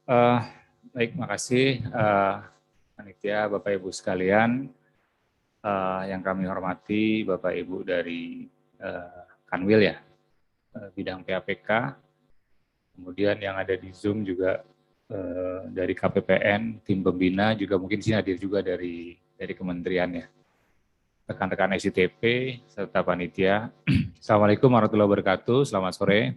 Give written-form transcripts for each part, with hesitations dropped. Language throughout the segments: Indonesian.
Eh, Baik, makasih panitia, Bapak Ibu sekalian. Yang kami hormati Bapak Ibu dari Kanwil ya, bidang PAPK. Kemudian yang ada di Zoom juga dari KPPN, tim pembina, juga mungkin sini hadir juga dari kementerian ya. Rekan-rekan SITP serta panitia. Assalamualaikum warahmatullahi wabarakatuh. Selamat sore.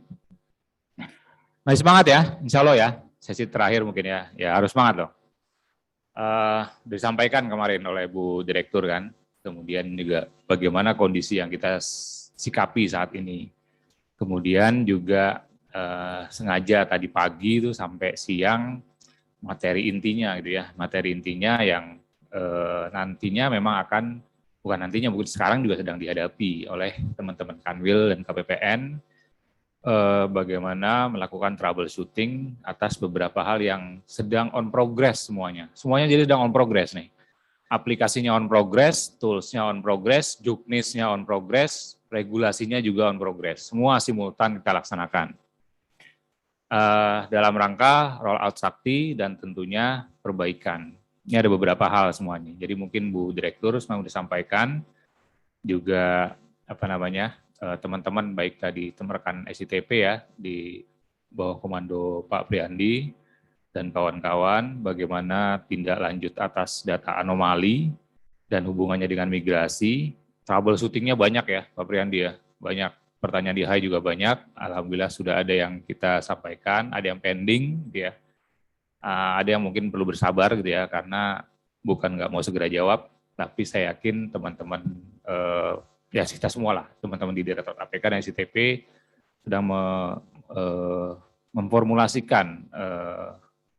Masih semangat ya, insya Allah ya. Sesi terakhir mungkin ya. Ya harus semangat loh. Disampaikan kemarin oleh Bu Direktur kan, kemudian juga bagaimana kondisi yang kita sikapi saat ini. Kemudian juga sengaja tadi pagi itu sampai siang materi intinya gitu ya, materi intinya yang nantinya memang akan, bukan nantinya, mungkin sekarang juga sedang dihadapi oleh teman-teman Kanwil dan KPPN, bagaimana melakukan troubleshooting atas beberapa hal yang sedang on progress semuanya. Semuanya jadi sedang on progress nih. Aplikasinya on progress, toolsnya on progress, juknisnya on progress, regulasinya juga on progress. Semua simultan kita laksanakan. Dalam rangka rollout Sakti dan tentunya perbaikan. Ini ada beberapa hal semuanya. Jadi mungkin Bu Direktur mau disampaikan juga teman-teman baik tadi rekan SITP ya di bawah komando Pak Priandi dan kawan-kawan bagaimana tindak lanjut atas data anomali dan hubungannya dengan migrasi. Troubleshooting-nya banyak ya Pak Priandi ya, banyak. Pertanyaan di HI juga banyak, alhamdulillah sudah ada yang kita sampaikan, ada yang pending gitu ya. Ada yang mungkin perlu bersabar gitu ya, karena bukan nggak mau segera jawab, tapi saya yakin teman-teman ya kita semua lah, teman-teman di Direktorat APK dan SITP sedang memformulasikan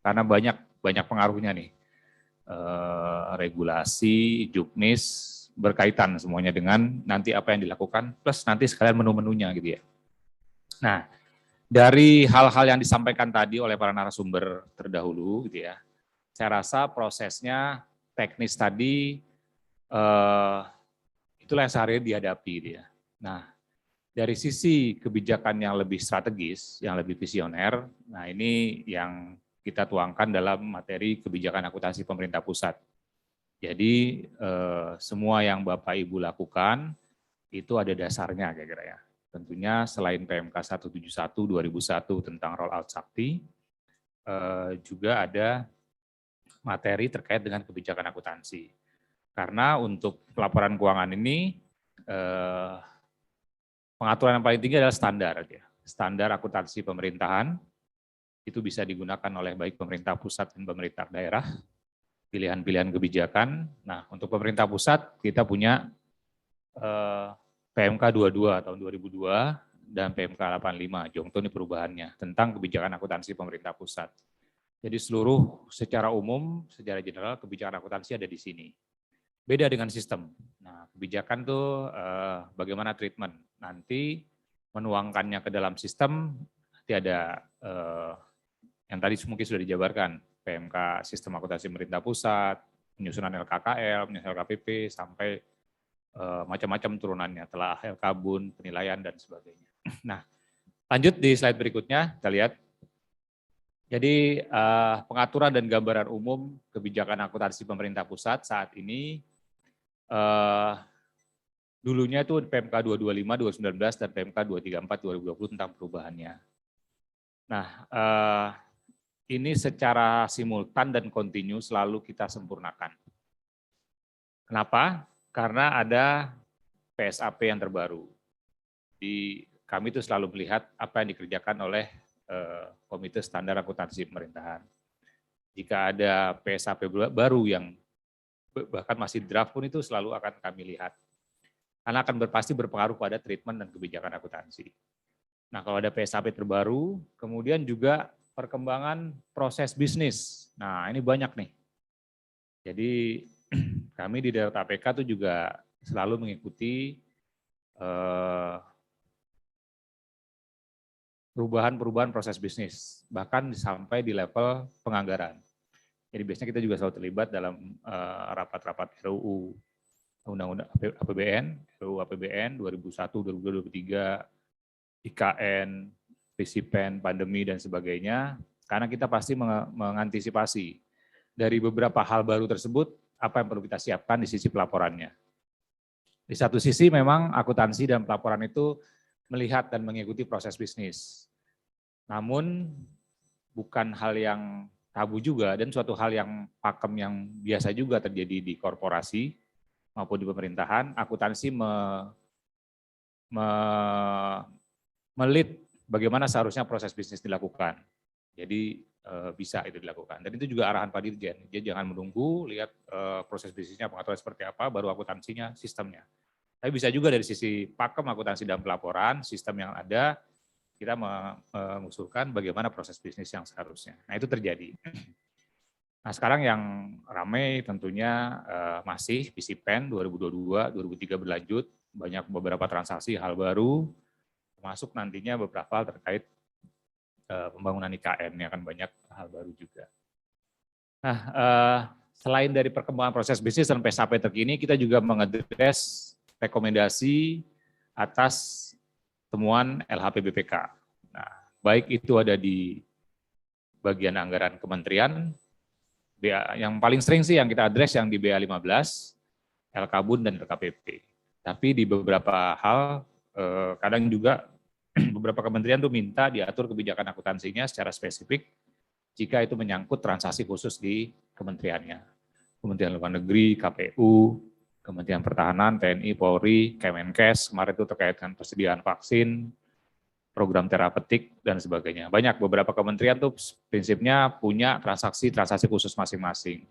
karena banyak pengaruhnya nih, regulasi, juknis berkaitan semuanya dengan nanti apa yang dilakukan plus nanti sekalian menu-menunya gitu ya. Nah, dari hal-hal yang disampaikan tadi oleh para narasumber terdahulu gitu ya, saya rasa prosesnya teknis tadi itulah yang sehari-hari dihadapi gitu ya. Nah, dari sisi kebijakan yang lebih strategis, yang lebih visioner, nah ini yang kita tuangkan dalam materi kebijakan akuntansi pemerintah pusat. Jadi semua yang Bapak Ibu lakukan itu ada dasarnya kira-kira ya. Tentunya selain PMK 171 2001 tentang rollout Sakti, juga ada materi terkait dengan kebijakan akuntansi. Karena untuk laporan keuangan ini pengaturan yang paling tinggi adalah standar ya. Standar akuntansi pemerintahan itu bisa digunakan oleh baik pemerintah pusat dan pemerintah daerah, pilihan-pilihan kebijakan. Nah, untuk pemerintah pusat kita punya PMK 22 tahun 2002 dan PMK 85, Jongto ini perubahannya, tentang kebijakan akuntansi pemerintah pusat. Jadi seluruh secara umum, secara general kebijakan akuntansi ada di sini. Beda dengan sistem. Nah, kebijakan tuh bagaimana treatment. Nanti menuangkannya ke dalam sistem, nanti ada yang tadi mungkin sudah dijabarkan, PMK sistem akuntansi pemerintah pusat, penyusunan LKKL, penyusunan LKPP, sampai macam-macam turunannya, telah LK-Bun, penilaian, dan sebagainya. Nah, lanjut di slide berikutnya, kita lihat. Jadi pengaturan dan gambaran umum kebijakan akuntansi pemerintah pusat saat ini, dulunya itu PMK 225 2019 dan PMK 234 2020 tentang perubahannya. Nah, ini secara simultan dan kontinu selalu kita sempurnakan. Kenapa? Karena ada PSAP yang terbaru. Kami itu selalu melihat apa yang dikerjakan oleh Komite Standar Akuntansi Pemerintahan. Jika ada PSAP baru yang bahkan masih draft pun itu selalu akan kami lihat. Karena akan pasti berpengaruh pada treatment dan kebijakan akuntansi. Nah, kalau ada PSAP terbaru, kemudian juga perkembangan proses bisnis. Nah, ini banyak nih. Jadi kami di Direktorat APK itu juga selalu mengikuti perubahan-perubahan proses bisnis, bahkan sampai di level penganggaran. Jadi biasanya kita juga selalu terlibat dalam rapat-rapat RUU Undang-Undang APBN, RUU APBN 2001, 2022, 2023, IKN, Risipen, pandemi, dan sebagainya. karena kita pasti mengantisipasi dari beberapa hal baru tersebut, apa yang perlu kita siapkan di sisi pelaporannya. Di satu sisi memang akuntansi dan pelaporan itu melihat dan mengikuti proses bisnis. Namun bukan hal yang tabu juga dan suatu hal yang pakem yang biasa juga terjadi di korporasi maupun di pemerintahan. Akuntansi melit bagaimana seharusnya proses bisnis dilakukan. Jadi bisa itu dilakukan. Dan itu juga arahan Pak Dirjen. Dia jangan menunggu, lihat proses bisnisnya, pengaturan seperti apa, baru akuntansinya, sistemnya. Tapi bisa juga dari sisi pakem akuntansi dan pelaporan, sistem yang ada, kita mengusulkan bagaimana proses bisnis yang seharusnya. Nah itu terjadi. Nah sekarang yang ramai tentunya masih PCPEN 2022, 2003 berlanjut, banyak beberapa transaksi hal baru, termasuk nantinya beberapa hal terkait pembangunan IKN yang akan banyak hal baru juga. Nah, selain dari perkembangan proses bisnis dan PSAP terkini, kita juga mengadres rekomendasi atas temuan LHP BPK. Nah, baik itu ada di bagian anggaran kementerian, yang paling sering sih yang kita address yang di BA 15, LKBUN dan LKPP. Tapi di beberapa hal, kadang juga beberapa kementerian tuh minta diatur kebijakan akuntansinya secara spesifik jika itu menyangkut transaksi khusus di kementeriannya. Kementerian Luar Negeri, KPU, Kementerian Pertahanan, TNI, Polri, Kemenkes, kemarin itu terkait dengan persediaan vaksin, program terapeutik, dan sebagainya. Banyak beberapa kementerian tuh prinsipnya punya transaksi khusus masing-masing.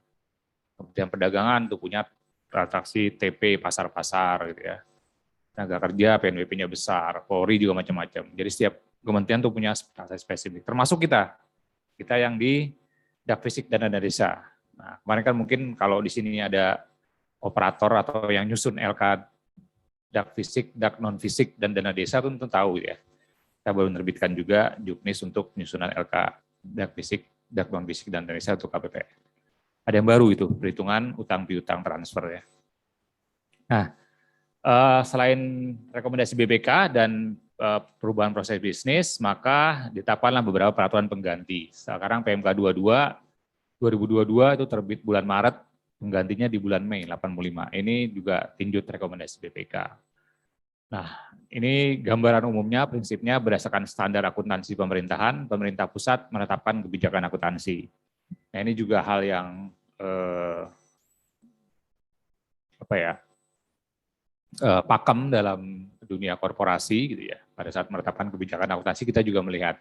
Kementerian Perdagangan tuh punya transaksi TP pasar-pasar gitu ya. Tenaga kerja, PNBP-nya besar, Polri juga macam-macam. Jadi setiap kementerian tuh punya transaksi spesifik. Termasuk kita yang di Dakfisik dan Dana Desa. Nah, kemarin kan mungkin kalau di sini ada operator atau yang nyusun LK Dakfisik, Dak non fisik dan Dana Desa tentu tahu ya. Kita baru menerbitkan juga Juknis untuk penyusunan LK Dakfisik, Dak non fisik dan Dana Desa untuk KPPN. Ada yang baru itu, perhitungan utang piutang transfer ya. Nah, selain rekomendasi BPK dan perubahan proses bisnis, maka ditetapkanlah beberapa peraturan pengganti. Sekarang PMK 22 2022 itu terbit bulan Maret, penggantinya di bulan Mei 85. Ini juga tinjut rekomendasi BPK. Nah, ini gambaran umumnya, prinsipnya berdasarkan standar akuntansi pemerintahan, pemerintah pusat menetapkan kebijakan akuntansi. Nah, ini juga hal yang pakem dalam dunia korporasi gitu ya. Pada saat menetapkan kebijakan akuntansi kita juga melihat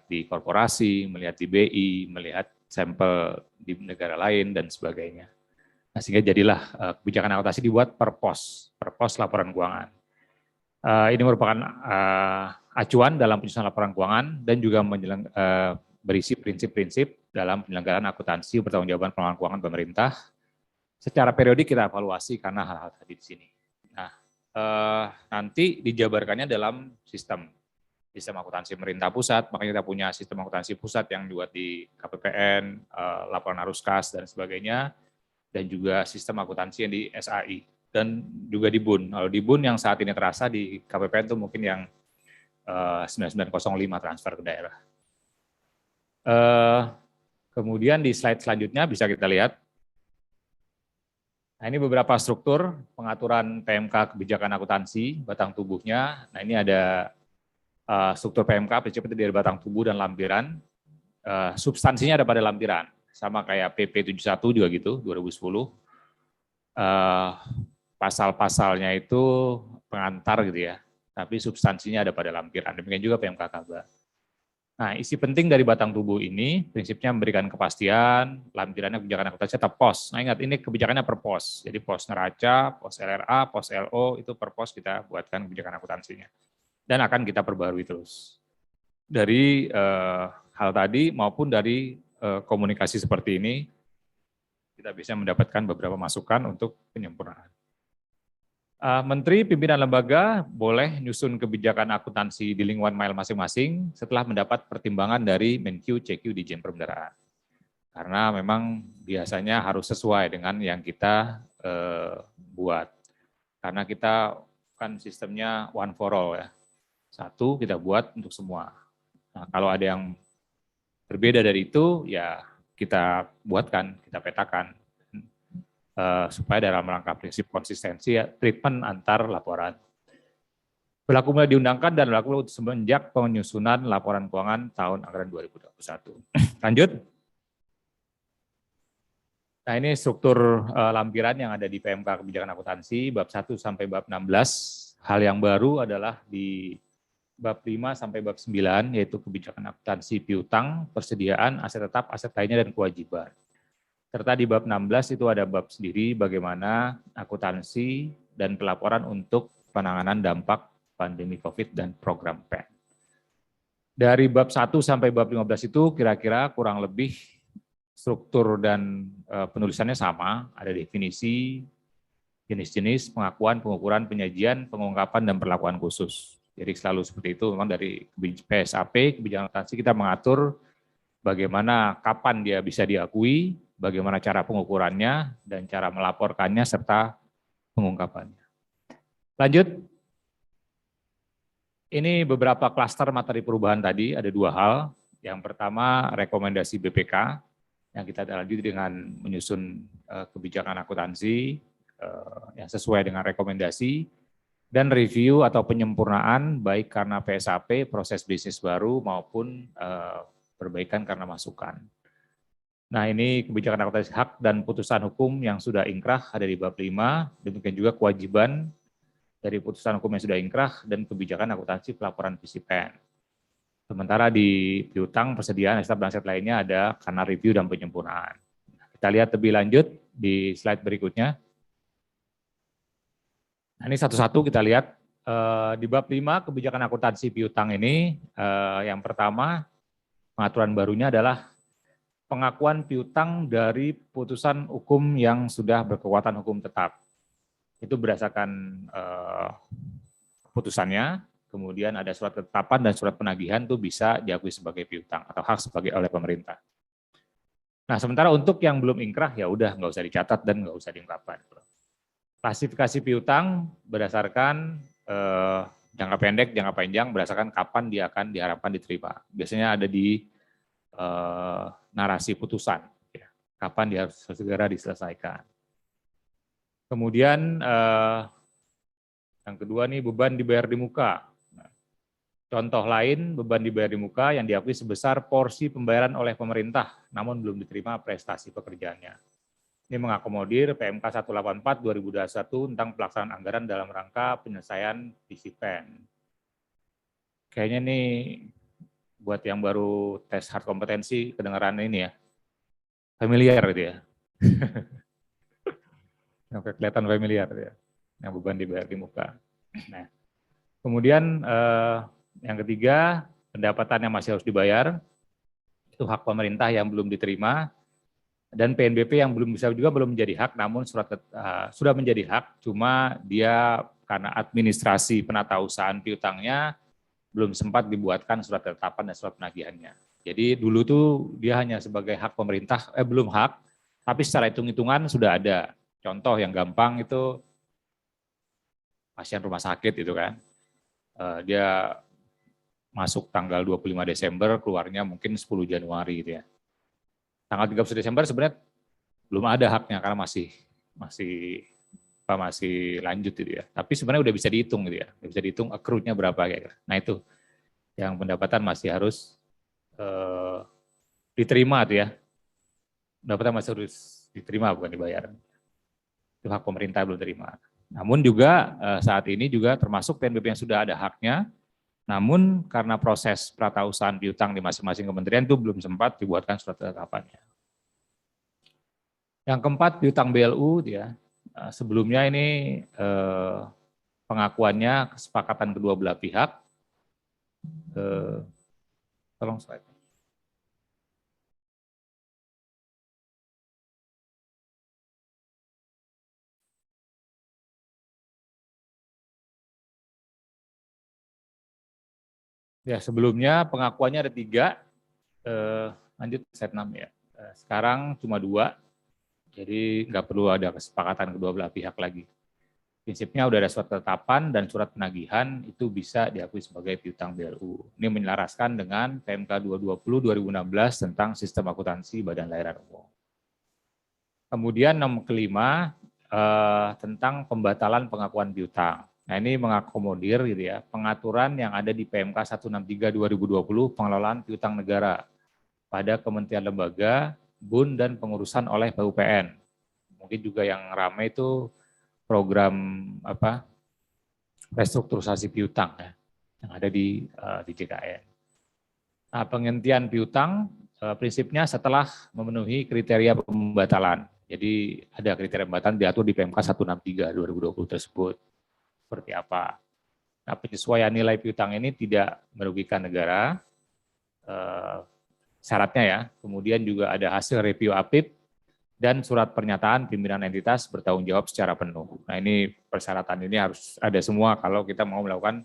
di korporasi, melihat di BI, melihat sampel di negara lain dan sebagainya. Nah, sehingga jadilah kebijakan akuntansi dibuat per pos laporan keuangan. Ini merupakan acuan dalam penyusunan laporan keuangan dan juga berisi prinsip-prinsip dalam penyelenggaraan akuntansi pertanggungjawaban pengelolaan keuangan pemerintah. Secara periodik kita evaluasi karena hal-hal tadi di sini. Nah, nanti dijabarkannya dalam sistem akuntansi pemerintah pusat, makanya kita punya sistem akuntansi pusat yang dibuat di KPPN, laporan arus kas dan sebagainya, dan juga sistem akuntansi yang di SAI dan juga di BUN. Kalau di BUN yang saat ini terasa di KPPN itu mungkin yang 9905 transfer ke daerah. Kemudian di slide selanjutnya bisa kita lihat. Nah, ini beberapa struktur pengaturan PMK kebijakan akuntansi, batang tubuhnya. Nah, ini ada struktur PMK, prinsip itu dari batang tubuh dan lampiran. Substansinya ada pada lampiran, sama kayak PP 71 juga gitu, 2010. Pasal-pasalnya itu pengantar gitu ya, tapi substansinya ada pada lampiran. Demikian juga PMK Kaba. Nah, isi penting dari batang tubuh ini, prinsipnya memberikan kepastian, lampirannya kebijakan akuntansi tetap pos. Nah, ingat, ini kebijakannya per pos. Jadi pos neraca, pos LRA, pos LO, itu per pos kita buatkan kebijakan akuntansinya. Dan akan kita perbarui terus. Dari hal tadi maupun dari komunikasi seperti ini, kita bisa mendapatkan beberapa masukan untuk penyempurnaan. Menteri pimpinan lembaga boleh nyusun kebijakan akuntansi di lingkungan mile masing-masing setelah mendapat pertimbangan dari Menq, CQ, Dirjen Perbendaharaan. Karena memang biasanya harus sesuai dengan yang kita buat. Karena kita kan sistemnya one for all ya. Satu kita buat untuk semua. Nah, kalau ada yang Berbeda dari itu, ya kita buatkan, kita petakan, supaya dalam rangka prinsip konsistensi ya, treatment antar laporan. Berlaku mulai diundangkan dan berlaku semenjak penyusunan laporan keuangan tahun anggaran 2021. Lanjut. Nah, ini struktur lampiran yang ada di PMK Kebijakan Akuntansi, bab 1 sampai bab 16. Hal yang baru adalah di bab 5 sampai bab 9, yaitu kebijakan akuntansi piutang, persediaan, aset tetap, aset lainnya, dan kewajiban. Serta di bab 16 itu ada bab sendiri bagaimana akuntansi dan pelaporan untuk penanganan dampak pandemi COVID dan program PEN. Dari bab 1 sampai bab 15 itu kira-kira kurang lebih struktur dan penulisannya sama, ada definisi, jenis-jenis, pengakuan, pengukuran, penyajian, pengungkapan, dan perlakuan khusus. Jadi selalu seperti itu, memang dari PSAP, kebijakan akuntansi kita mengatur bagaimana, kapan dia bisa diakui, bagaimana cara pengukurannya, dan cara melaporkannya, serta pengungkapannya. Lanjut. Ini beberapa klaster materi perubahan tadi, ada 2 hal. Yang pertama, rekomendasi BPK, yang kita lanjut dengan menyusun kebijakan akuntansi yang sesuai dengan rekomendasi, dan review atau penyempurnaan baik karena PSAP, proses bisnis baru, maupun perbaikan karena masukan. Nah, ini kebijakan akuntansi hak dan putusan hukum yang sudah ingkrah ada di bab 5, demikian juga kewajiban dari putusan hukum yang sudah ingkrah dan kebijakan akuntansi pelaporan visi PEN. Sementara di piutang, persediaan, aset dan aset lainnya ada karena review dan penyempurnaan. Kita lihat lebih lanjut di slide berikutnya. Nah, ini satu-satu kita lihat. Di bab 5 kebijakan akuntansi piutang ini, yang pertama pengaturan barunya adalah pengakuan piutang dari putusan hukum yang sudah berkekuatan hukum tetap. Itu berdasarkan putusannya, kemudian ada surat ketetapan dan surat penagihan itu bisa diakui sebagai piutang atau hak sebagai oleh pemerintah. Nah, sementara untuk yang belum ingkrah ya udah nggak usah dicatat dan nggak usah diungkapkan. Klasifikasi piutang berdasarkan jangka pendek, jangka panjang, berdasarkan kapan dia akan diharapkan diterima. Biasanya ada di narasi putusan, ya, kapan dia harus segera diselesaikan. Kemudian yang kedua nih beban dibayar di muka. Contoh lain beban dibayar di muka yang diakui sebesar porsi pembayaran oleh pemerintah namun belum diterima prestasi pekerjaannya. Ini mengakomodir PMK 184 2021 tentang pelaksanaan anggaran dalam rangka penyelesaian visi PEN. Kayaknya nih buat yang baru tes hard kompetensi kedengaran ini ya. Familiar gitu ya. Yang kelihatan familiar ya, yang beban dibayar di muka. Nah, kemudian yang ketiga, pendapatan yang masih harus dibayar, itu hak pemerintah yang belum diterima, dan PNBP yang belum bisa juga belum menjadi hak, namun sudah menjadi hak, cuma dia karena administrasi penatausahaan piutangnya belum sempat dibuatkan surat ketetapan dan surat penagihannya. Jadi dulu tuh dia hanya sebagai hak pemerintah, belum hak, tapi secara hitung-hitungan sudah ada. Contoh yang gampang itu pasien rumah sakit itu kan, dia masuk tanggal 25 Desember, keluarnya mungkin 10 Januari gitu ya. Tanggal 31 Desember sebenarnya belum ada haknya karena masih lanjut gitu ya. Tapi sebenarnya udah bisa dihitung gitu ya, bisa dihitung accrued-nya berapa kayak. Nah itu yang pendapatan masih harus diterima tuh ya. Pendapatan masih harus diterima bukan dibayar. Itu hak pemerintah belum terima. Namun juga saat ini juga termasuk PNBP yang sudah ada haknya, namun karena proses pratausahaan piutang di masing-masing kementerian itu belum sempat dibuatkan surat ketetapannya. Yang keempat, piutang BLU, ya. Sebelumnya ini pengakuannya kesepakatan kedua belah pihak. Tolong slide. Ya, sebelumnya pengakuannya ada 3, lanjut slide 6 ya. Sekarang cuma 2, jadi nggak perlu ada kesepakatan kedua belah pihak lagi. prinsipnya udah ada surat ketetapan dan surat penagihan itu bisa diakui sebagai piutang BLU. Ini menyelaraskan dengan PMK 220/2016 tentang sistem akuntansi badan layanan umum. Kemudian nomor kelima tentang pembatalan pengakuan piutang. Nah, ini mengakomodir gitu ya, pengaturan yang ada di PMK 163/2020 pengelolaan piutang negara pada kementerian lembaga, BUN dan pengurusan oleh PUPN. Mungkin juga yang ramai itu program restrukturisasi piutang ya, yang ada di JKN. Nah, penghentian piutang prinsipnya setelah memenuhi kriteria pembatalan. Jadi ada kriteria pembatalan diatur di PMK 163/2020 tersebut. Seperti apa? Nah, penyesuaian nilai piutang ini tidak merugikan negara, syaratnya ya. Kemudian juga ada hasil review APIP dan surat pernyataan pimpinan entitas bertanggung jawab secara penuh. Nah, ini persyaratan ini harus ada semua kalau kita mau melakukan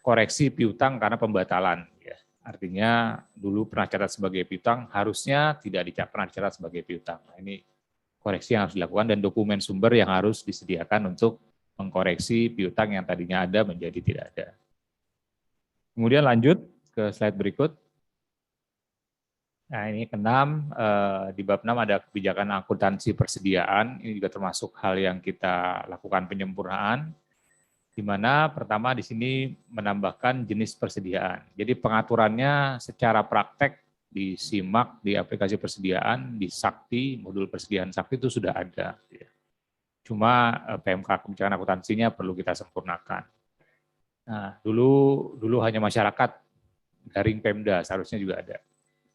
koreksi piutang karena pembatalan. Ya. Artinya dulu pernah catat sebagai piutang, harusnya tidak pernah dicatat sebagai piutang. Nah, ini koreksi yang harus dilakukan dan dokumen sumber yang harus disediakan untuk mengkoreksi piutang yang tadinya ada menjadi tidak ada. Kemudian lanjut ke slide berikut. Nah, ini keenam, di bab 6 ada kebijakan akuntansi persediaan. Ini juga termasuk hal yang kita lakukan penyempurnaan, di mana pertama di sini menambahkan jenis persediaan. Jadi pengaturannya secara praktek di SIMAK, di aplikasi persediaan, di Sakti, modul persediaan Sakti itu sudah ada. Cuma PMK kebijakan akuntansinya perlu kita sempurnakan. Nah, dulu hanya masyarakat, garing Pemda seharusnya juga ada.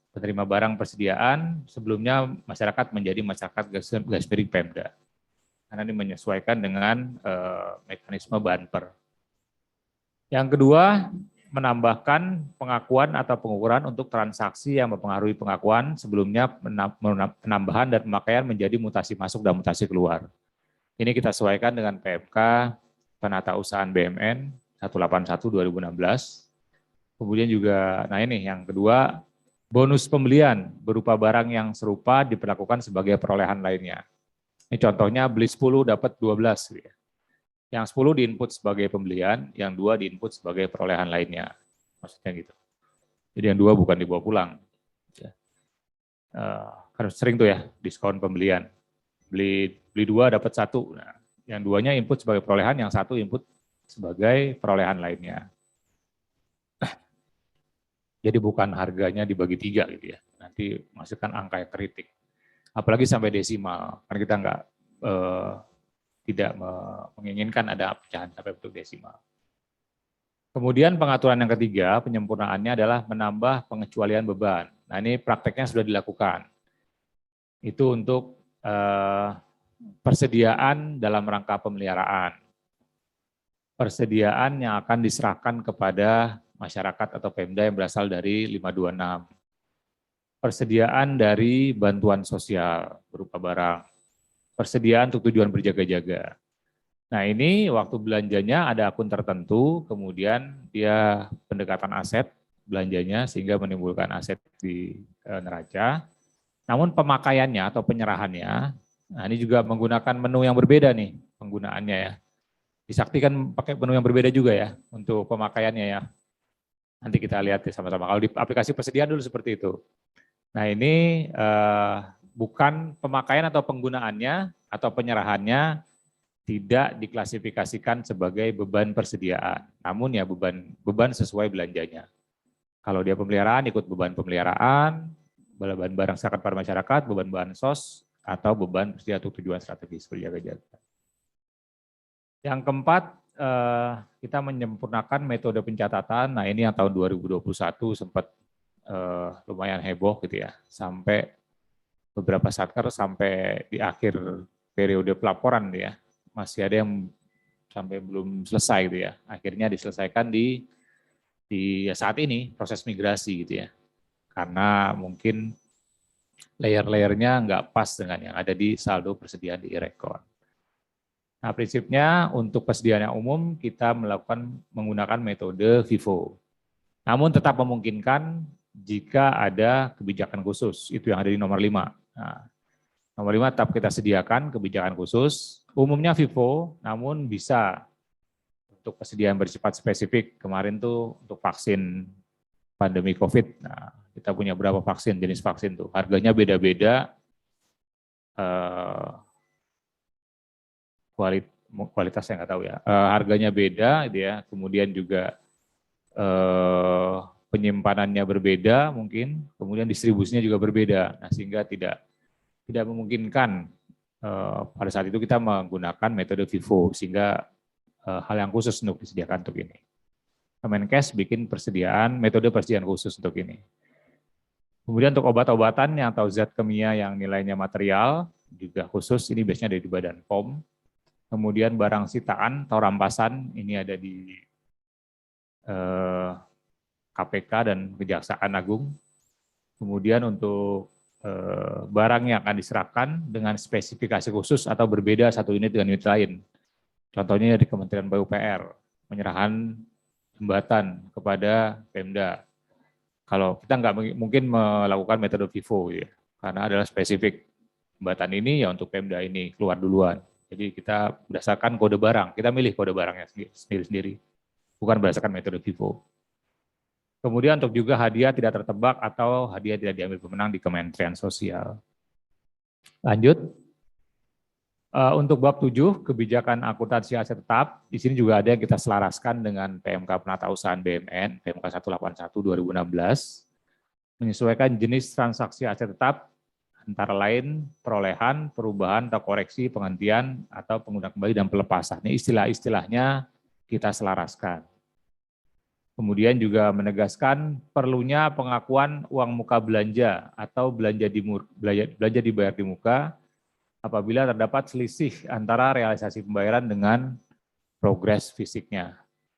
Penerima barang persediaan, sebelumnya masyarakat menjadi masyarakat garis miring Pemda. Karena ini menyesuaikan dengan mekanisme banper. Yang kedua, menambahkan pengakuan atau pengukuran untuk transaksi yang mempengaruhi pengakuan, sebelumnya penambahan dan pemakaian menjadi mutasi masuk dan mutasi keluar. Ini kita sesuaikan dengan PMK Penatausahaan BUMN 181/2016. Kemudian juga, nah ini yang kedua, bonus pembelian berupa barang yang serupa diperlakukan sebagai perolehan lainnya. Ini contohnya beli 10 dapat 12. Yang 10 diinput sebagai pembelian, yang 2 diinput sebagai perolehan lainnya. Maksudnya gitu. Jadi yang 2 bukan dibawa pulang. Kan sering tuh ya diskon pembelian. Beli 2 dapat 1. Nah, yang 2-nya input sebagai perolehan, yang 1 input sebagai perolehan lainnya. Jadi bukan harganya dibagi 3 gitu ya. Nanti masukkan angka yang kritik. Apalagi sampai desimal. Karena kita tidak menginginkan ada pecahan sampai bentuk desimal. Kemudian pengaturan yang ketiga, penyempurnaannya adalah menambah pengecualian beban. Nah, ini prakteknya sudah dilakukan. Itu untuk persediaan dalam rangka pemeliharaan. Persediaan yang akan diserahkan kepada masyarakat atau Pemda yang berasal dari 526. Persediaan dari bantuan sosial berupa barang. Persediaan untuk tujuan berjaga-jaga. Nah, ini waktu belanjanya ada akun tertentu, kemudian dia pendekatan aset belanjanya sehingga menimbulkan aset di neraca. Namun pemakaiannya atau penyerahannya, nah ini juga menggunakan menu yang berbeda nih penggunaannya ya. Di Sakti kan pakai menu yang berbeda juga ya untuk pemakaiannya ya. Nanti kita lihat ya sama-sama. Kalau di aplikasi persediaan dulu seperti itu. Nah ini bukan pemakaian atau penggunaannya atau penyerahannya tidak diklasifikasikan sebagai beban persediaan. Namun ya beban sesuai belanjanya. Kalau dia pemeliharaan ikut beban pemeliharaan, beban barang zakat pada masyarakat, beban bansos, atau beban persediaan untuk tujuan strategis berjaga-jaga. Yang keempat, kita menyempurnakan metode pencatatan. Nah ini yang tahun 2021 sempat lumayan heboh gitu ya, sampai beberapa satker sampai di akhir periode pelaporan ya, masih ada yang sampai belum selesai gitu ya. Akhirnya diselesaikan di saat ini proses migrasi gitu ya. Karena mungkin layer-layernya nggak pas dengan yang ada di saldo persediaan di e-rekon. Nah prinsipnya untuk persediaan yang umum kita menggunakan metode FIFO. Namun tetap memungkinkan jika ada kebijakan khusus, itu yang ada di nomor 5. Nah, nomor 5 tetap kita sediakan kebijakan khusus Umumnya FIFO, namun bisa untuk persediaan bersifat spesifik. Kemarin tuh untuk vaksin pandemi COVID. Nah, kita punya berapa vaksin, jenis vaksin tuh. Harganya beda-beda, kualitasnya nggak tahu ya. Harganya beda, gitu ya. Kemudian juga penyimpanannya berbeda mungkin, kemudian distribusinya juga berbeda. Nah, sehingga tidak memungkinkan pada saat itu kita menggunakan metode FIFO, sehingga hal yang khusus untuk disediakan untuk ini. Kemenkes bikin metode persediaan khusus untuk ini. Kemudian untuk obat-obatan atau zat kimia yang nilainya material juga khusus, ini biasanya ada di Badan POM. Kemudian barang sitaan atau rampasan, ini ada di KPK dan Kejaksaan Agung. Kemudian untuk barang yang akan diserahkan dengan spesifikasi khusus atau berbeda satu unit dengan unit lain. Contohnya di Kementerian PUPR, penyerahan jembatan kepada Pemda. Kalau kita nggak mungkin melakukan metode FIFO, ya, karena adalah spesifik jembatan ini ya untuk Pemda ini keluar duluan. Jadi kita berdasarkan kode barang, kita milih kode barangnya sendiri-sendiri, bukan berdasarkan metode FIFO. Kemudian untuk juga hadiah tidak tertebak atau hadiah tidak diambil pemenang di Kementerian Sosial. Lanjut. Untuk bab 7, kebijakan akuntansi aset tetap, di sini juga ada yang kita selaraskan dengan PMK Penatausahaan BUMN, PMK 181 2016, menyesuaikan jenis transaksi aset tetap, antara lain perolehan, perubahan, atau koreksi, penghentian, atau penggunaan kembali dan pelepasan. Ini istilah-istilahnya kita selaraskan. Kemudian juga menegaskan perlunya pengakuan uang muka belanja atau belanja dibayar di muka apabila terdapat selisih antara realisasi pembayaran dengan progres fisiknya.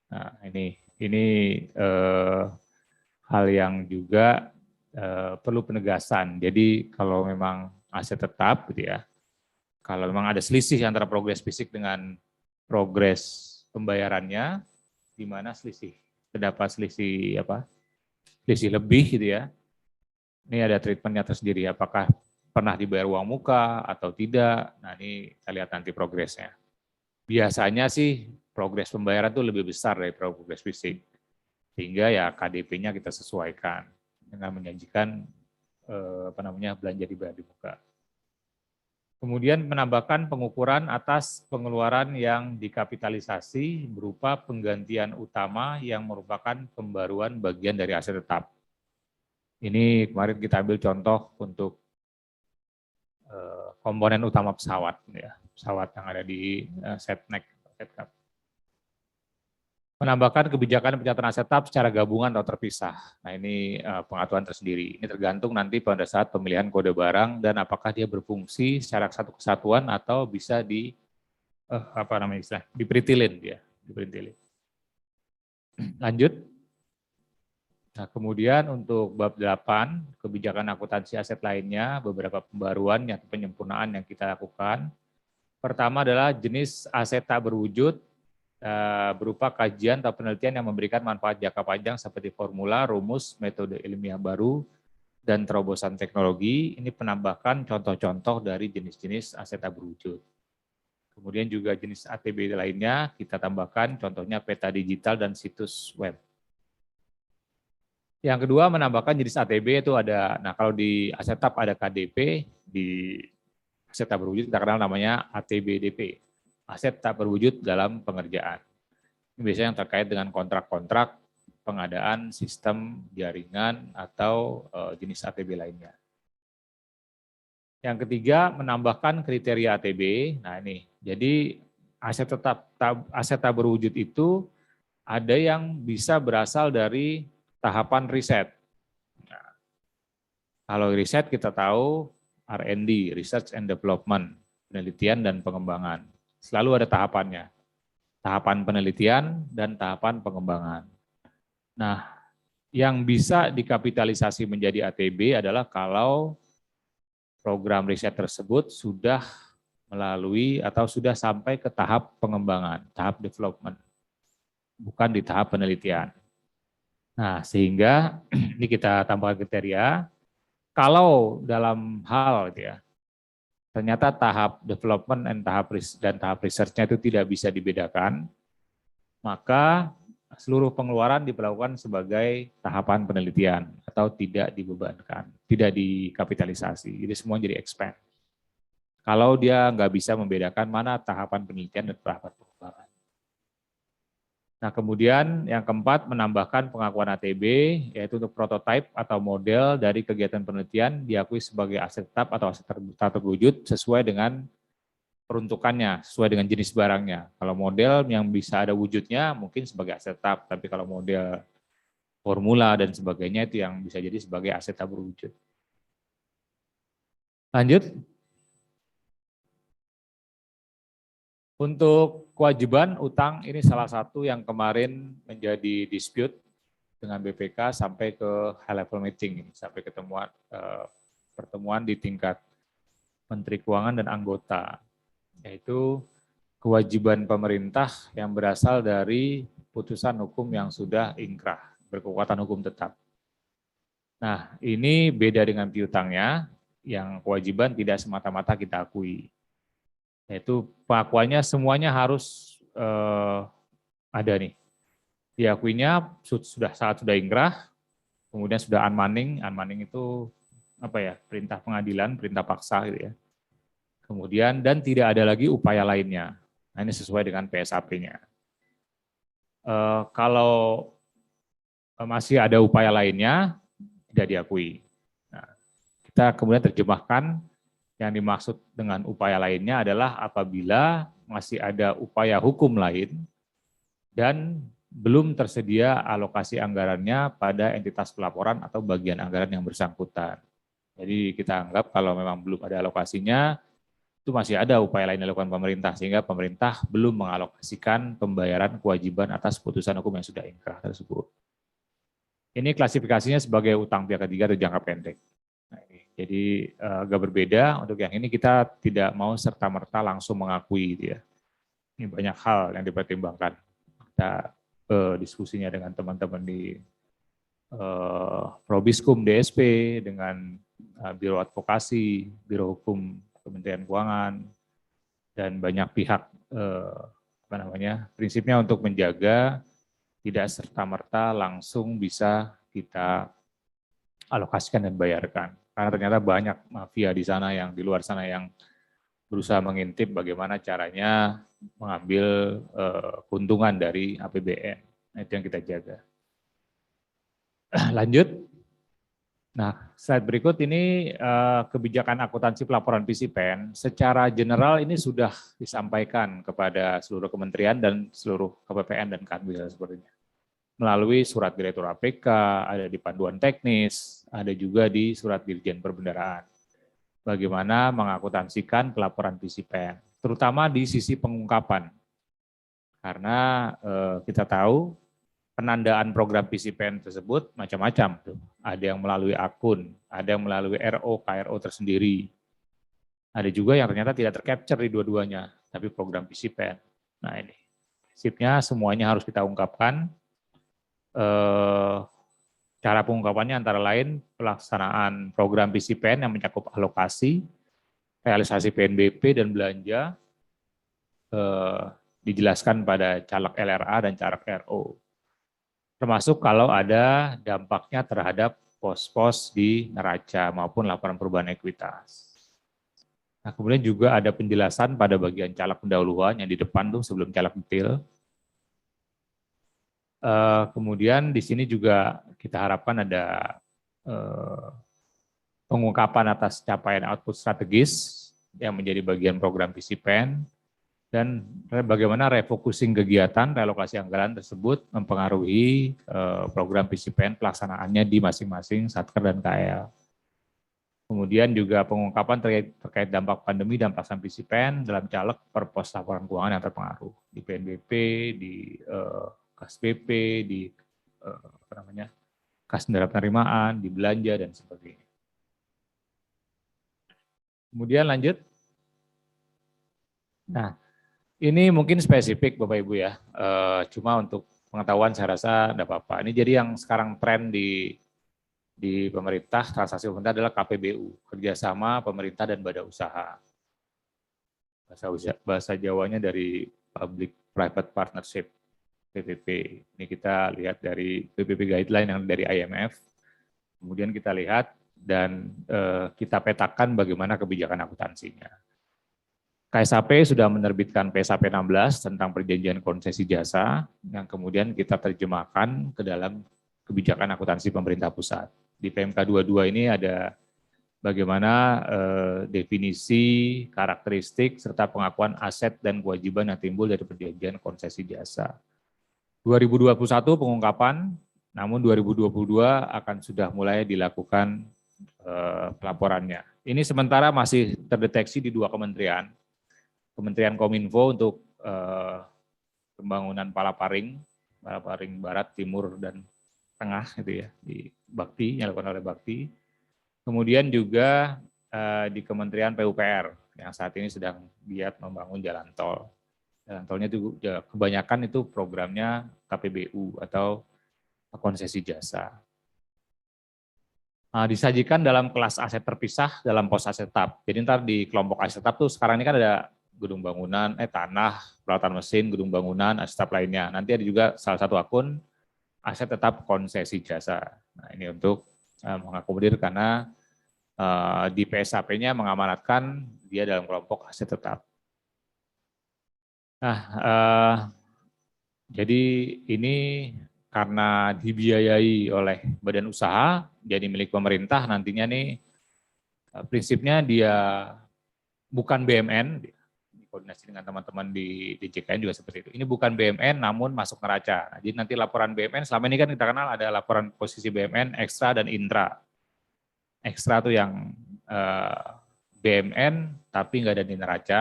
Nah, ini hal yang juga perlu penegasan. Jadi kalau memang aset tetap, gitu ya, kalau memang ada selisih antara progres fisik dengan progres pembayarannya, di mana terdapat selisih lebih, gitu ya. Ini ada treatmentnya tersendiri, apakah pernah dibayar uang muka atau tidak. Nah, ini kita lihat nanti progresnya. Biasanya sih progres pembayaran itu lebih besar dari progres fisik, sehingga ya KDP-nya kita sesuaikan dengan menjanjikan belanja dibayar di muka. Kemudian menambahkan pengukuran atas pengeluaran yang dikapitalisasi berupa penggantian utama yang merupakan pembaruan bagian dari aset tetap. Ini kemarin kita ambil contoh untuk komponen utama pesawat, ya, pesawat yang ada di setnek. Menambahkan kebijakan pencatatan aset tetap secara gabungan atau terpisah. Nah, ini pengaturan tersendiri. Ini tergantung nanti pada saat pemilihan kode barang dan apakah dia berfungsi secara satu kesatuan atau bisa diperintilin, ya, diperintilin. Lanjut. Nah, kemudian untuk bab 8, kebijakan akuntansi aset lainnya, beberapa pembaruan atau penyempurnaan yang kita lakukan. Pertama adalah jenis aset tak berwujud, berupa kajian atau penelitian yang memberikan manfaat jangka panjang seperti formula, rumus, metode ilmiah baru, dan terobosan teknologi. Ini penambahkan contoh-contoh dari jenis-jenis aset tak berwujud. Kemudian juga jenis ATB lainnya kita tambahkan, contohnya peta digital dan situs web. Yang kedua menambahkan jenis ATB itu ada, nah kalau di aset tak ada KDP, di aset tak berwujud kita kenal namanya ATBDP. Aset tak berwujud dalam pengerjaan. Ini biasanya yang terkait dengan kontrak-kontrak pengadaan sistem jaringan atau jenis ATB lainnya. Yang ketiga menambahkan kriteria ATB. Nah ini, jadi aset tak berwujud itu ada yang bisa berasal dari tahapan riset. Nah, kalau riset kita tahu R&D, Research and Development, penelitian dan pengembangan. Selalu ada tahapannya, tahapan penelitian dan tahapan pengembangan. Nah, yang bisa dikapitalisasi menjadi ATB adalah kalau program riset tersebut sudah melalui atau sudah sampai ke tahap pengembangan, tahap development, bukan di tahap penelitian. Nah, sehingga ini kita tambahkan kriteria, kalau dalam hal gitu ya, ternyata tahap development dan tahap research-nya itu tidak bisa dibedakan, maka seluruh pengeluaran diperlakukan sebagai tahapan penelitian atau tidak dibebankan, tidak dikapitalisasi. Jadi semua jadi expense. Kalau dia nggak bisa membedakan mana tahapan penelitian dan tahapan pengembangan. Nah, kemudian yang keempat, menambahkan pengakuan ATB, yaitu untuk prototipe atau model dari kegiatan penelitian diakui sebagai aset tetap atau aset tak terwujud sesuai dengan peruntukannya, sesuai dengan jenis barangnya. Kalau model yang bisa ada wujudnya mungkin sebagai aset tetap, tapi kalau model formula dan sebagainya itu yang bisa jadi sebagai aset tak berwujud. Lanjut. Untuk kewajiban utang, ini salah satu yang kemarin menjadi dispute dengan BPK sampai ke high level meeting, sampai pertemuan di tingkat Menteri Keuangan dan anggota, yaitu kewajiban pemerintah yang berasal dari putusan hukum yang sudah ingkrah, berkekuatan hukum tetap. Nah, ini beda dengan piutangnya, yang kewajiban tidak semata-mata kita akui. Yaitu pengakuannya semuanya harus ada nih. Diakuinya saat sudah ingkrah, kemudian sudah unmanning itu apa ya, perintah pengadilan, perintah paksa gitu ya. Kemudian dan tidak ada lagi upaya lainnya. Nah, ini sesuai dengan PSAP-nya. Kalau masih ada upaya lainnya, tidak diakui. Nah, kita kemudian terjemahkan yang dimaksud dengan upaya lainnya adalah apabila masih ada upaya hukum lain dan belum tersedia alokasi anggarannya pada entitas pelaporan atau bagian anggaran yang bersangkutan. Jadi kita anggap kalau memang belum ada alokasinya, itu masih ada upaya lain dilakukan pemerintah, sehingga pemerintah belum mengalokasikan pembayaran kewajiban atas putusan hukum yang sudah ingkrah tersebut. Ini klasifikasinya sebagai utang pihak ketiga atau jangka pendek. Nah, jadi agak berbeda. Untuk yang ini kita tidak mau serta-merta langsung mengakui gitu ya. Ini banyak hal yang dipertimbangkan. Kita diskusinya dengan teman-teman di Probiskum DSP, dengan Biro Advokasi, Biro Hukum Kementerian Keuangan, dan banyak pihak. Prinsipnya untuk menjaga tidak serta-merta langsung bisa kita alokasikan dan bayarkan. Karena ternyata banyak mafia di sana yang di luar sana yang berusaha mengintip bagaimana caranya mengambil keuntungan dari APBN. Nah, itu yang kita jaga. Lanjut. Nah, slide berikut ini kebijakan akuntansi pelaporan PCPN. Secara general ini sudah disampaikan kepada seluruh kementerian dan seluruh KPPN dan Kanwil sepertinya. Melalui surat Direktur APK, ada di panduan teknis, ada juga di surat Dirjen Perbendaraan. Bagaimana mengakuntansikan pelaporan PCPN, terutama di sisi pengungkapan. Karena kita tahu penandaan program PCPN tersebut macam-macam. Ada yang melalui akun, ada yang melalui RO, KRO tersendiri. Ada juga yang ternyata tidak tercapture di dua-duanya, tapi program PCPN. Nah ini, prinsipnya semuanya harus kita ungkapkan. Cara pengungkapannya antara lain pelaksanaan program PCPN yang mencakup alokasi, realisasi PNBP dan belanja, dijelaskan pada caleg LRA dan caleg RO. Termasuk kalau ada dampaknya terhadap pos-pos di neraca maupun laporan perubahan ekuitas. Nah, kemudian juga ada penjelasan pada bagian caleg pendahuluan yang di depan tuh sebelum caleg detail. Kemudian di sini juga kita harapkan ada pengungkapan atas capaian output strategis yang menjadi bagian program PCPN dan bagaimana refocusing kegiatan relokasi anggaran tersebut mempengaruhi program PCPN pelaksanaannya di masing-masing Satker dan KL. Kemudian juga pengungkapan terkait dampak pandemi dan pelaksanaan PCPN dalam caleg per pos laporan keuangan yang terpengaruh di PNBP, di Kas BP, di kas neraca penerimaan, di belanja, dan sebagainya. Kemudian lanjut. Nah, ini mungkin spesifik Bapak Ibu ya, cuma untuk pengetahuan saya rasa tidak apa-apa. Ini jadi yang sekarang tren di pemerintah, transaksi pemerintah adalah KPBU, kerjasama pemerintah dan badan usaha. bahasa Jawanya dari Public Private Partnership, PPP. Ini kita lihat dari PPP guideline yang dari IMF. Kemudian kita lihat dan kita petakan bagaimana kebijakan akuntansinya. KSAP sudah menerbitkan PSAP 16 tentang perjanjian konsesi jasa yang kemudian kita terjemahkan ke dalam kebijakan akuntansi pemerintah pusat. Di PMK 22 ini ada bagaimana definisi, karakteristik, serta pengakuan aset dan kewajiban yang timbul dari perjanjian konsesi jasa. 2021 pengungkapan, namun 2022 akan sudah mulai dilakukan pelaporannya. Ini sementara masih terdeteksi di 2 kementerian. Kementerian Kominfo untuk pembangunan Palaparing Barat, Timur, dan Tengah gitu ya, di Bakti, yang dilakukan oleh Bakti. Kemudian juga di Kementerian PUPR yang saat ini sedang giat membangun jalan tol. Jalan tolnya itu kebanyakan itu programnya KPBU atau konsesi jasa. Disajikan dalam kelas aset terpisah dalam pos aset tetap. Jadi ntar di kelompok aset tetap tuh sekarang ini kan ada gedung bangunan, tanah, peralatan mesin, gedung bangunan, aset tetap lainnya. Nanti ada juga salah satu akun aset tetap konsesi jasa. Nah, ini untuk mengakomodir karena di PSAP-nya mengamanatkan dia dalam kelompok aset tetap. Nah, jadi ini karena dibiayai oleh badan usaha, jadi milik pemerintah nantinya nih, prinsipnya dia bukan BMN, koordinasi dengan teman-teman di DJKN juga seperti itu. Ini bukan BMN namun masuk neraca. Nah, jadi nanti laporan BMN, selama ini kan kita kenal ada laporan posisi BMN, ekstra dan intra. Ekstra tuh yang BMN tapi nggak ada di neraca.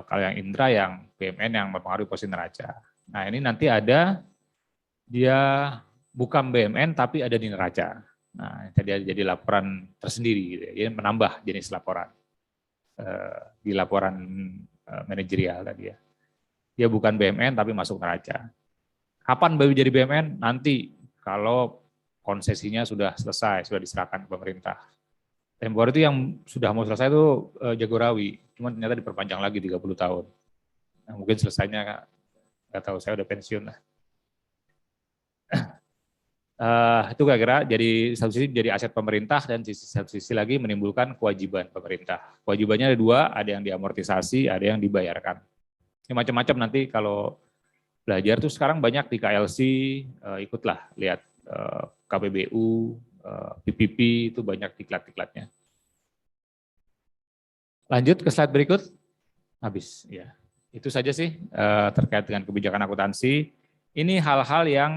Kalau yang intra yang BMN yang mempengaruhi posisi neraca. Nah ini nanti ada dia bukan BMN tapi ada di neraca. Nah jadi laporan tersendiri, gitu ya. Jadi menambah jenis laporan. Di laporan manajerial tadi ya. Dia bukan BMN tapi masuk neraca. Kapan baru jadi BMN? Nanti kalau konsesinya sudah selesai, sudah diserahkan ke pemerintah. Tempoh itu yang sudah mau selesai itu Jagorawi, cuma ternyata diperpanjang lagi 30 tahun. Nah, mungkin selesainya nggak tahu, saya udah pensiun lah. Itu kira-kira jadi satu sisi jadi aset pemerintah dan satu sisi lagi menimbulkan kewajiban pemerintah. Kewajibannya ada 2, ada yang diamortisasi, ada yang dibayarkan. Ini macam-macam nanti kalau belajar tuh sekarang banyak di KLC, ikutlah lihat KPBU, PPP itu banyak diklat-diklatnya. Lanjut ke slide berikut. Habis ya. Itu saja sih terkait dengan kebijakan akuntansi. Ini hal-hal yang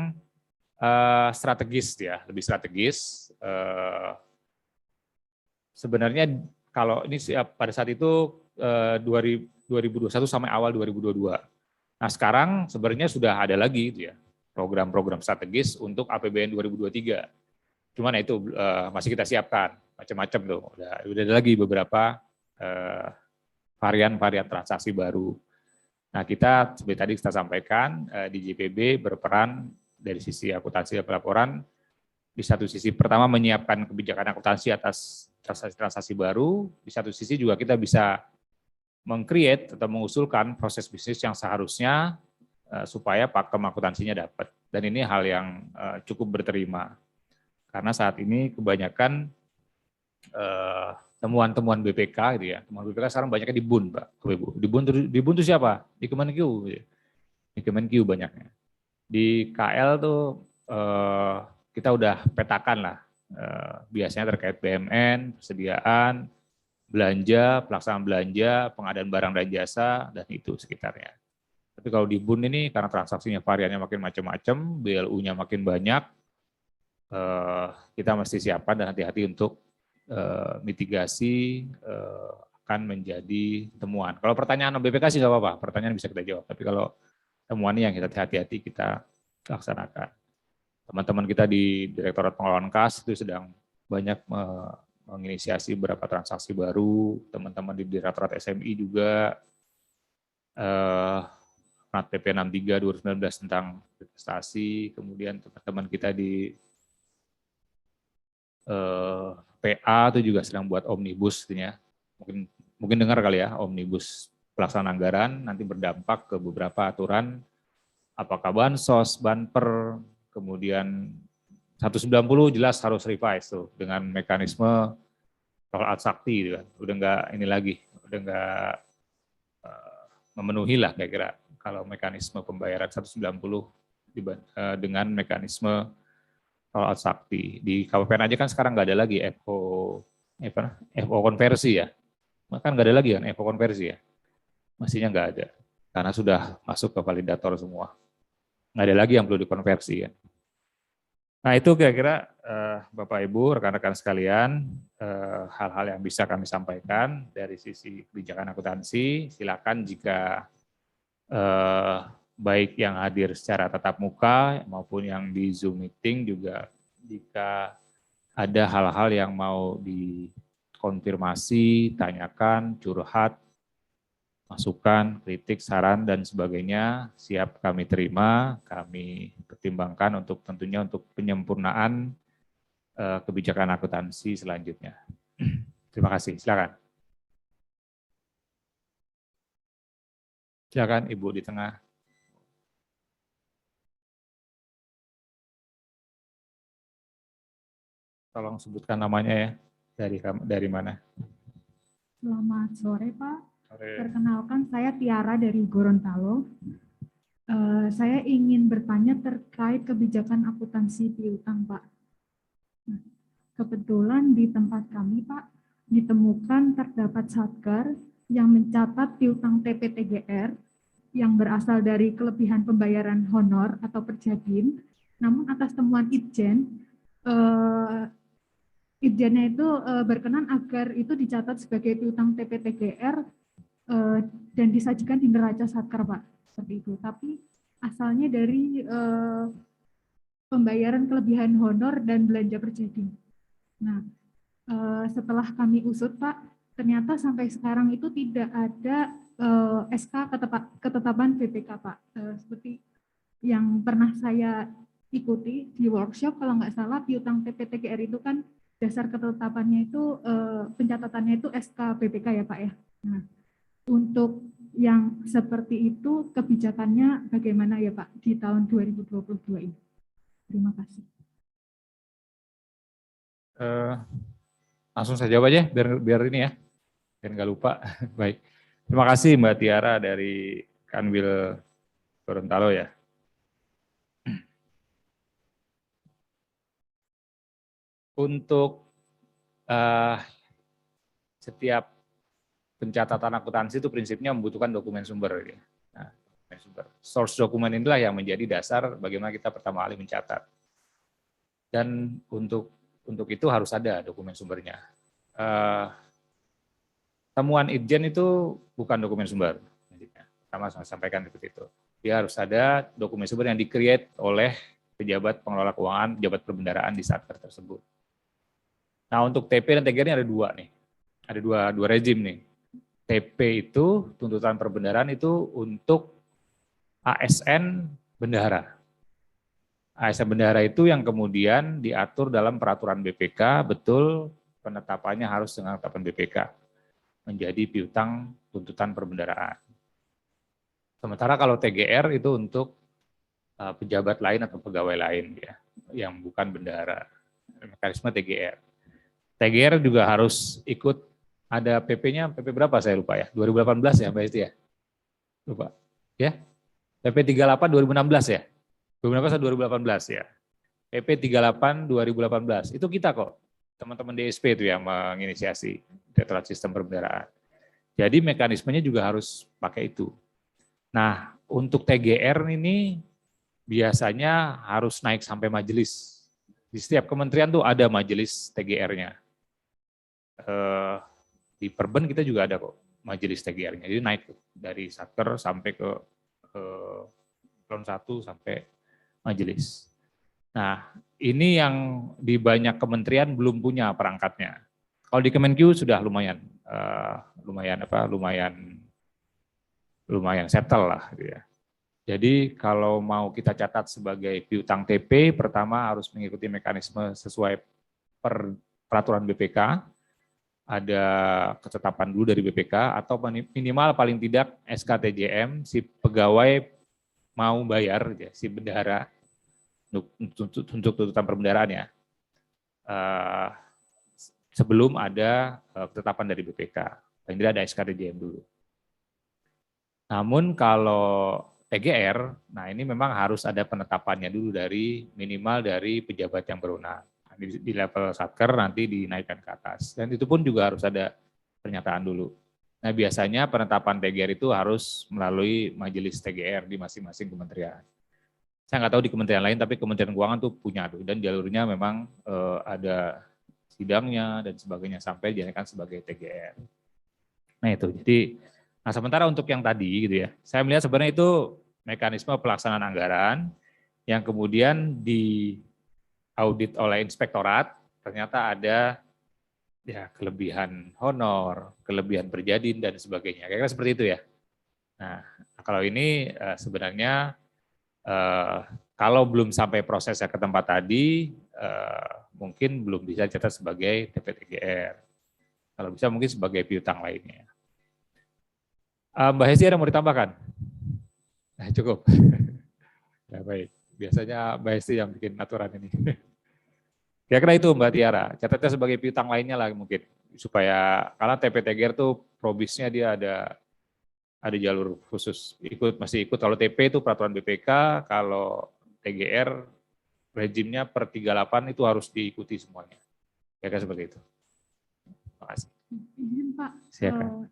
strategis ya, lebih strategis. Sebenarnya kalau ini pada saat itu 2021 sampai awal 2022. Nah sekarang sebenarnya sudah ada lagi gitu ya program-program strategis untuk APBN 2023. Cuman itu masih kita siapkan macam-macam tuh. Udah ada lagi beberapa varian-varian transaksi baru. Nah kita seperti tadi kita sampaikan di JPB berperan dari sisi akuntansi dan pelaporan, di satu sisi pertama menyiapkan kebijakan akuntansi atas transaksi-transaksi baru, di satu sisi juga kita bisa meng-create atau mengusulkan proses bisnis yang seharusnya supaya pakem akuntansinya dapat. Dan ini hal yang cukup berterima. Karena saat ini kebanyakan temuan-temuan BPK gitu ya. Temuan BPK sekarang banyaknya di BUN, Pak. Di BUN itu siapa? Di Kemenq. Di Kemenq banyaknya. Di KL tuh kita udah petakan lah. Biasanya terkait BMN, persediaan, belanja, pelaksanaan belanja, pengadaan barang dan jasa, dan itu sekitarnya. Tapi kalau di BUN ini karena transaksinya variannya makin macam-macam, BLU-nya makin banyak, kita mesti siapkan dan hati-hati untuk mitigasi akan menjadi temuan. Kalau pertanyaan BPK sih nggak apa-apa, pertanyaan bisa kita jawab. Tapi kalau temuan yang kita hati-hati kita laksanakan. Teman-teman kita di Direktorat Pengelolaan Kas itu sedang banyak menginisiasi beberapa transaksi baru. Teman-teman di Direktorat SMI juga PP 63 2019 tentang investasi. Kemudian teman-teman kita di PA itu juga sedang buat omnibus, ya. Mungkin mungkin dengar kali ya, Omnibus pelaksanaan anggaran nanti berdampak ke beberapa aturan, apakah bansos, banper, kemudian 190 jelas harus revise tuh dengan mekanisme tol Sakti gitu kan. Udah nggak ini lagi, udah nggak memenuhi lah kira-kira kalau mekanisme pembayaran 190 dengan mekanisme tol Sakti. Di KPPN aja kan sekarang nggak ada lagi FO konversi ya. Kan nggak ada lagi kan FO konversi ya. Mestinya nggak ada. Karena sudah masuk ke validator semua. Nggak ada lagi yang perlu dikonversi ya. Nah itu kira-kira Bapak Ibu, rekan-rekan sekalian, hal-hal yang bisa kami sampaikan dari sisi kebijakan akuntansi. Silakan jika baik yang hadir secara tatap muka maupun yang di Zoom meeting juga jika ada hal-hal yang mau dikonfirmasi, tanyakan, curhat, masukan, kritik, saran, dan sebagainya siap kami terima, kami pertimbangkan untuk tentunya untuk penyempurnaan kebijakan akuntansi selanjutnya. Terima kasih, silakan. Silakan Ibu di tengah. Tolong sebutkan namanya ya, dari mana? Selamat sore Pak. Sore. Perkenalkan saya Tiara dari Gorontalo. Saya ingin bertanya terkait kebijakan akuntansi piutang Pak. Kebetulan di tempat kami Pak ditemukan terdapat satker yang mencatat piutang TP-TGR yang berasal dari kelebihan pembayaran honor atau perjadin, namun atas temuan Itjen, Itjennya itu berkenan agar itu dicatat sebagai piutang TP-TGR dan disajikan di neraca satker Pak, seperti itu. Tapi asalnya dari pembayaran kelebihan honor dan belanja perjadin. Nah, setelah kami usut Pak, ternyata sampai sekarang itu tidak ada SK ketetapan BPK Pak. Seperti yang pernah saya ikuti di workshop, kalau nggak salah piutang TP-TGR itu kan dasar ketetapannya itu pencatatannya itu SK BPK ya Pak ya. Nah, untuk yang seperti itu kebijakannya bagaimana ya Pak di tahun 2022 ini? Terima kasih. Langsung saya jawab aja biar ini ya, biar nggak lupa. Baik, terima kasih Mbak Tiara dari Kanwil Gorontalo ya. Untuk setiap pencatatan akuntansi itu prinsipnya membutuhkan dokumen sumber. Ya. Nah, source dokumen inilah yang menjadi dasar bagaimana kita pertama kali mencatat. Dan untuk itu harus ada dokumen sumbernya. Temuan Itjen itu bukan dokumen sumber. Pertama saya sampaikan seperti itu. Dia harus ada dokumen sumber yang di-create oleh pejabat pengelola keuangan, pejabat perbendaharaan di satker tersebut. Nah untuk TP dan TGR ini ada dua nih. Ada dua rezim nih. TP itu, tuntutan perbendaharaan itu untuk ASN bendahara. ASN bendahara itu yang kemudian diatur dalam peraturan BPK, betul penetapannya harus dengan penetapan BPK. Menjadi piutang tuntutan perbendaharaan. Sementara kalau TGR itu untuk pejabat lain atau pegawai lain ya, yang bukan bendahara. Mekanisme TGR. TGR juga harus ikut, ada PP-nya, PP berapa saya lupa ya, 2018 ya Mbak Esti ya? Lupa. Ya? PP 38 2016 ya? 2016 atau 2018 ya? PP 38 2018, itu kita kok, teman-teman DSP itu yang menginisiasi Direktorat Sistem Perbendaharaan. Jadi mekanismenya juga harus pakai itu. Nah, untuk TGR ini biasanya harus naik sampai majelis. Di setiap kementerian tuh ada majelis TGR-nya. Di Perben kita juga ada kok majelis TGR-nya. Jadi naik dari satker sampai ke Eselon 1 sampai majelis. Nah, ini yang di banyak kementerian belum punya perangkatnya. Kalau di Kemenkyu sudah lumayan settle lah gitu ya. Jadi kalau mau kita catat sebagai piutang TP, pertama harus mengikuti mekanisme sesuai peraturan BPK. ada ketetapan dulu dari BPK atau minimal paling tidak SKTJM si pegawai mau bayar ya, si bendahara untuk tuntutan perbendaharaan ya, sebelum ada ketetapan dari BPK. Paling tidak ada SKTJM dulu. Namun kalau TGR, nah ini memang harus ada penetapannya dulu dari minimal dari pejabat yang berwenang. Di level satker nanti dinaikkan ke atas. Dan itu pun juga harus ada pernyataan dulu. Nah biasanya penetapan TGR itu harus melalui majelis TGR di masing-masing kementerian. Saya nggak tahu di kementerian lain, tapi Kementerian Keuangan tuh punya tuh, dan jalurnya memang ada sidangnya dan sebagainya sampai dijadikan sebagai TGR. Nah itu, jadi, nah sementara untuk yang tadi gitu ya, saya melihat sebenarnya itu mekanisme pelaksanaan anggaran yang kemudian diaudit oleh inspektorat, ternyata ada ya kelebihan honor, kelebihan perjadin dan sebagainya, kira-kira seperti itu ya. Nah kalau ini sebenarnya kalau belum sampai prosesnya ke tempat tadi, mungkin belum bisa dicatat sebagai TPTGR. Kalau bisa mungkin sebagai piutang lainnya. Mbak Hesti ada mau ditambahkan? Nah, cukup. Ya, baik. Biasanya Mbak Hesti yang bikin aturan ini. Kira-kira itu Mbak Tiara. Catatnya sebagai piutang lainnya lah mungkin. Supaya, karena TPTGR tuh probisnya dia ada jalur khusus. Masih ikut. Kalau TP itu peraturan BPK, kalau TGR rejimnya per 38 itu harus diikuti semuanya. Kira-kira seperti itu. Terima kasih. Izin Pak,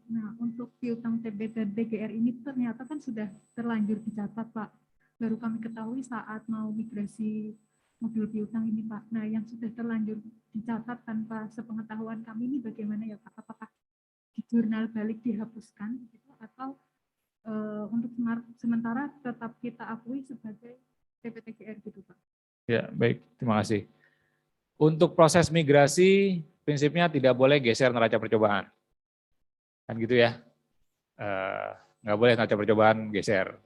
nah untuk piutang TB dan TGR ini ternyata kan sudah terlanjur dicatat Pak. Baru kami ketahui saat mau migrasi mobil piutang ini Pak. Nah yang sudah terlanjur dicatat tanpa sepengetahuan kami ini bagaimana ya Pak? Apakah di jurnal balik dihapuskan gitu, atau untuk sementara tetap kita akui sebagai TPTGR gitu Pak? Ya baik, terima kasih. Untuk proses migrasi, prinsipnya tidak boleh geser neraca percobaan. Kan gitu ya. Nggak boleh neraca percobaan geser.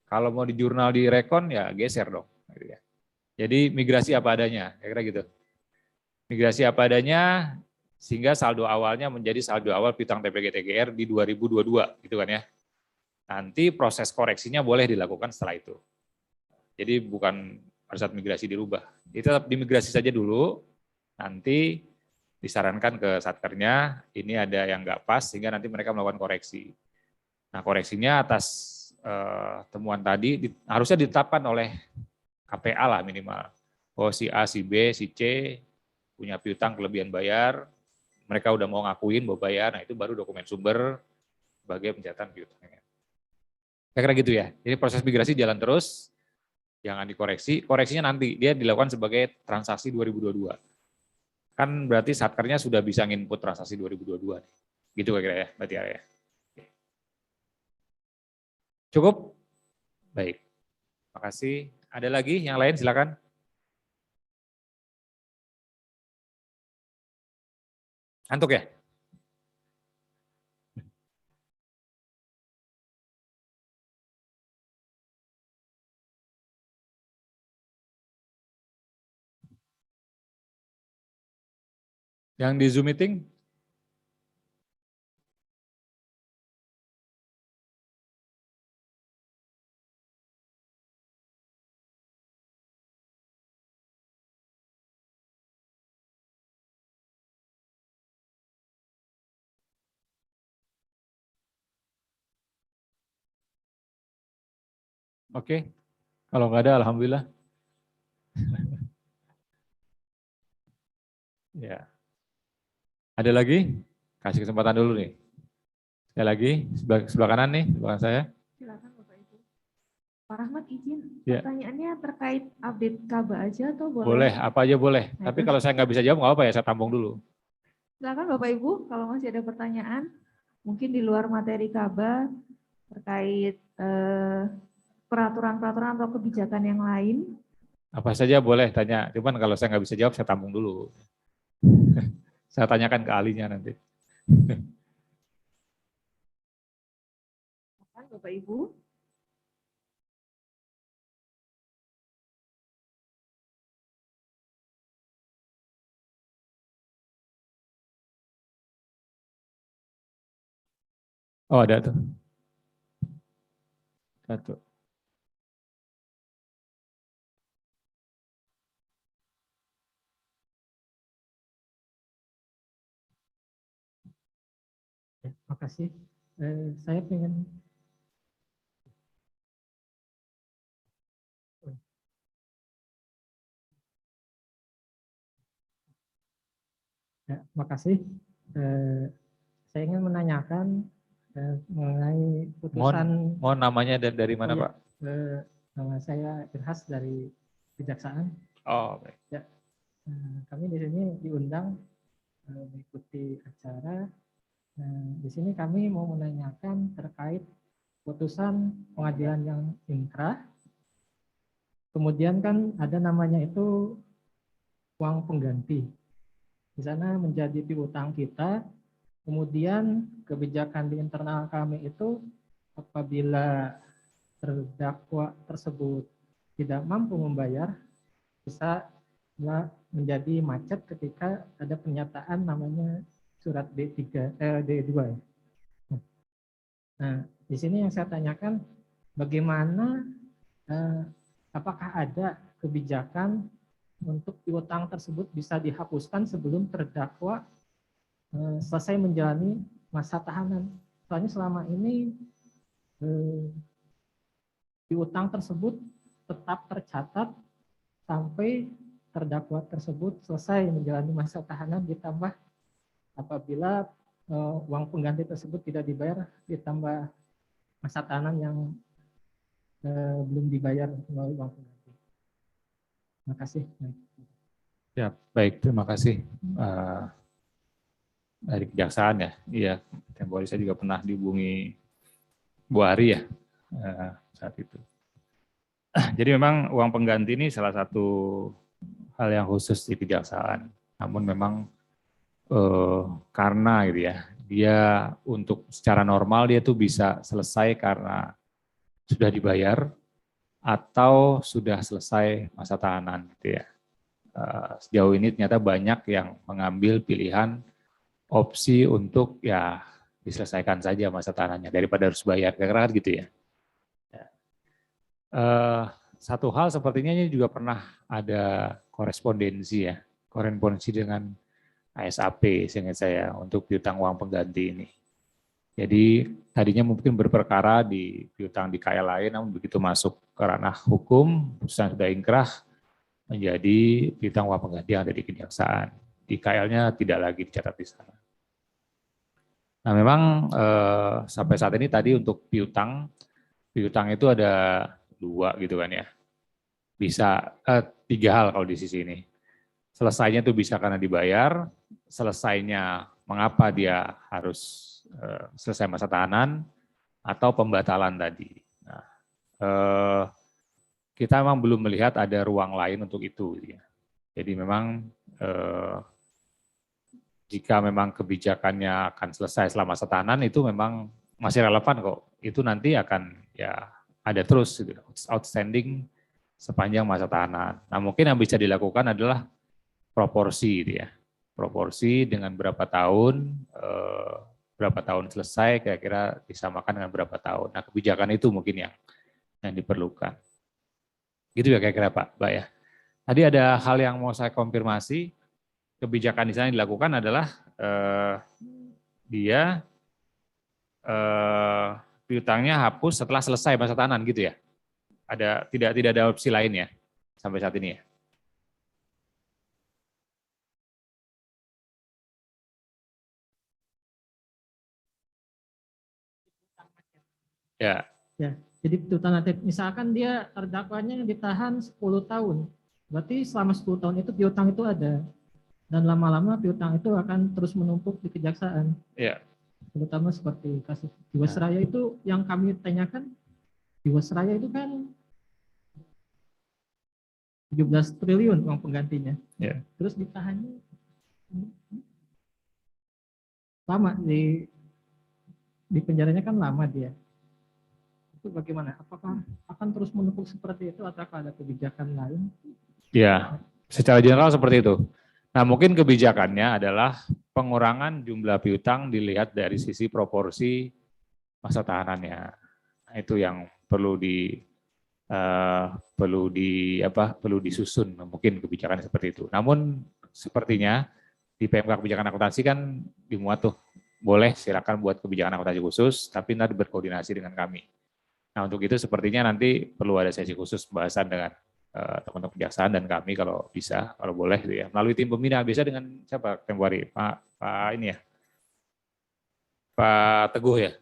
Kalau mau di jurnal di rekon, ya geser dong. Gitu ya. Jadi migrasi apa adanya, kira-kira gitu. Migrasi apa adanya, sehingga saldo awalnya menjadi saldo awal piutang TPG TGR di 2022, gitu kan ya. Nanti proses koreksinya boleh dilakukan setelah itu. Jadi bukan pada saat migrasi dirubah. Jadi tetap dimigrasi saja dulu, nanti disarankan ke satkernya, ini ada yang nggak pas, sehingga nanti mereka melakukan koreksi. Nah koreksinya atas temuan tadi harusnya ditetapkan oleh KPA lah minimal. Oh si A, si B, si C punya piutang kelebihan bayar, mereka udah mau ngakuin bahwa bayar, nah itu baru dokumen sumber sebagai pencatatan piutangnya. Kira-kira gitu ya. Jadi proses migrasi jalan terus, jangan dikoreksi. Koreksinya nanti dia dilakukan sebagai transaksi 2022. Kan berarti satkernya sudah bisa nginput transaksi 2022. Gitu kira-kira ya, berarti ya. Cukup? Baik. Terima kasih. Ada lagi yang lain silakan. Antuk ya? Yang di Zoom meeting? Oke. Kalau nggak ada, alhamdulillah. Ya. Ada lagi? Kasih kesempatan dulu nih. Sekali lagi, sebelah kanan nih, sebelah saya. Silakan Bapak Ibu. Pak Rahmat izin, Ya. pertanyaannya terkait update KABA aja atau boleh? Boleh, apa aja boleh. Nah, tapi kalau saya nggak bisa jawab, nggak apa ya, saya tampung dulu. Silakan Bapak Ibu, kalau masih ada pertanyaan, mungkin di luar materi KABA terkait peraturan-peraturan atau kebijakan yang lain. Apa saja boleh tanya, cuman kalau saya nggak bisa jawab, saya tampung dulu. Saya tanyakan ke ahlinya nanti. Bapak Ibu. Oh, ada tuh. Satu. Ya, makasih. Saya pengen ya, makasih. Saya ingin menanyakan mengenai putusan. Mohon namanya dan dari mana, iya, Pak? Nama saya Irhas dari Kejaksaan. Oh, baik. Ya, kami di sini diundang mengikuti acara. Di sini kami mau menanyakan terkait putusan pengadilan yang inkrah. Kemudian kan ada namanya itu uang pengganti. Di sana menjadi piutang kita. Kemudian kebijakan di internal kami itu apabila terdakwa tersebut tidak mampu membayar, bisa menjadi macet ketika ada pernyataan namanya surat D2 ya. Nah, di sini yang saya tanyakan bagaimana apakah ada kebijakan untuk piutang tersebut bisa dihapuskan sebelum terdakwa selesai menjalani masa tahanan. Soalnya selama ini piutang tersebut tetap tercatat sampai terdakwa tersebut selesai menjalani masa tahanan, ditambah apabila uang pengganti tersebut tidak dibayar, ditambah masa tahanan yang belum dibayar melalui uang pengganti. Terima kasih. Ya, baik. Terima kasih. Dari Kejaksaan ya. Iya, tempo hari saya juga pernah dihubungi Bu Ari ya saat itu. Jadi memang uang pengganti ini salah satu hal yang khusus di Kejaksaan. Namun memang karena gitu ya, dia untuk secara normal dia tuh bisa selesai karena sudah dibayar atau sudah selesai masa tahanan gitu ya. Sejauh ini ternyata banyak yang mengambil pilihan opsi untuk ya diselesaikan saja masa tahanannya daripada harus bayar, kira-kira gitu ya. Satu hal sepertinya ini juga pernah ada korespondensi ya, korespondensi dengan ASAP seingat saya untuk piutang uang pengganti ini. Jadi tadinya mungkin berperkara di piutang di KL lain, namun begitu masuk ke ranah hukum, putusan sudah ingkrah menjadi piutang uang pengganti yang ada di Kejaksaan. Di KL-nya tidak lagi dicatat di sana. Nah memang sampai saat ini tadi untuk piutang itu ada 2 gitu kan ya. Bisa 3 hal kalau di sisi ini. Selesainya itu bisa karena dibayar, selesainya mengapa dia harus selesai masa tahanan, atau pembatalan tadi. Nah, kita memang belum melihat ada ruang lain untuk itu. Ya. Jadi memang jika memang kebijakannya akan selesai selama masa tahanan itu memang masih relevan kok. Itu nanti akan ya ada terus gitu, outstanding sepanjang masa tahanan. Nah mungkin yang bisa dilakukan adalah proporsi gitu ya. Proporsi dengan berapa tahun selesai kira-kira disamakan dengan berapa tahun. Nah kebijakan itu mungkin yang diperlukan. Gitu ya kira-kira Pak ya. Tadi ada hal yang mau saya konfirmasi. Kebijakan di sana dilakukan adalah dia piutangnya hapus setelah selesai masa tahanan gitu ya. Tidak ada opsi lain ya sampai saat ini ya. Ya. Ya, jadi piutang misalkan dia terdakwanya ditahan 10 tahun. Berarti selama 10 tahun itu piutang itu ada. Dan lama-lama piutang itu akan terus menumpuk di Kejaksaan. Ya. Terutama seperti kasus Jiwasraya itu yang kami tanyakan, Jiwasraya itu kan 17 triliun uang penggantinya. Ya. Terus ditahannya lama, di penjaranya kan lama dia. Itu bagaimana? Apakah akan terus menumpuk seperti itu atau ada kebijakan lain? Ya, secara general seperti itu. Nah, mungkin kebijakannya adalah pengurangan jumlah piutang dilihat dari sisi proporsi masa tahanannya. Nah, itu yang perlu disusun mungkin kebijakan seperti itu. Namun sepertinya di PMK kebijakan akuntansi kan dimuat tuh, boleh silakan buat kebijakan akuntansi khusus, tapi nanti berkoordinasi dengan kami. Nah untuk itu sepertinya nanti perlu ada sesi khusus pembahasan dengan teman-teman kejaksaan dan kami kalau bisa, kalau boleh gitu ya, melalui tim pembina. Bisa dengan siapa tempoh hari? Pak ini ya, Pak Teguh ya,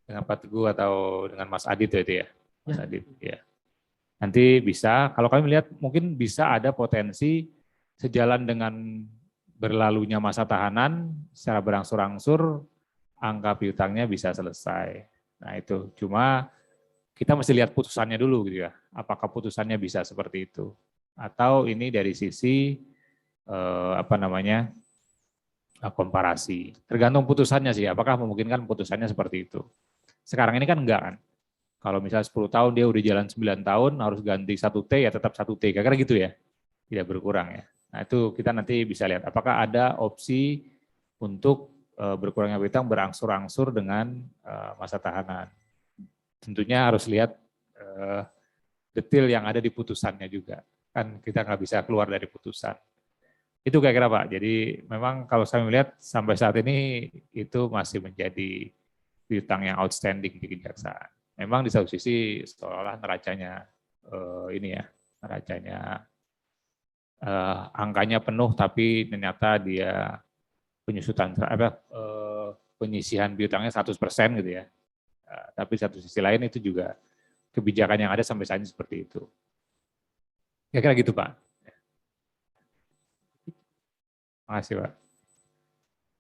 dengan Pak Teguh atau dengan Mas Adit itu ya, Mas Adit ya. Nanti bisa, kalau kami melihat mungkin bisa ada potensi sejalan dengan berlalunya masa tahanan secara berangsur-angsur angka piutangnya bisa selesai. Nah itu cuma kita mesti lihat putusannya dulu gitu ya. Apakah putusannya bisa seperti itu? Atau ini dari sisi komparasi. Tergantung putusannya sih, apakah memungkinkan putusannya seperti itu. Sekarang ini kan enggak kan. Kalau misalnya 10 tahun dia udah jalan 9 tahun harus ganti 1T ya tetap 1T. Kira-kira gitu ya. Tidak berkurang ya. Nah itu kita nanti bisa lihat apakah ada opsi untuk berkurangnya piutang berangsur-angsur dengan masa tahanan. Tentunya harus lihat detail yang ada di putusannya juga. Kan kita nggak bisa keluar dari putusan. Itu kira-kira Pak. Jadi memang kalau saya melihat sampai saat ini itu masih menjadi piutang yang outstanding di kejaksaan. Memang di satu sisi seolah-olah neracanya angkanya penuh tapi ternyata dia penyisihan piutangnya 100% gitu ya. Tapi satu sisi lain itu juga kebijakan yang ada sampai saat ini seperti itu. Kira-kira gitu Pak. Terima kasih Pak.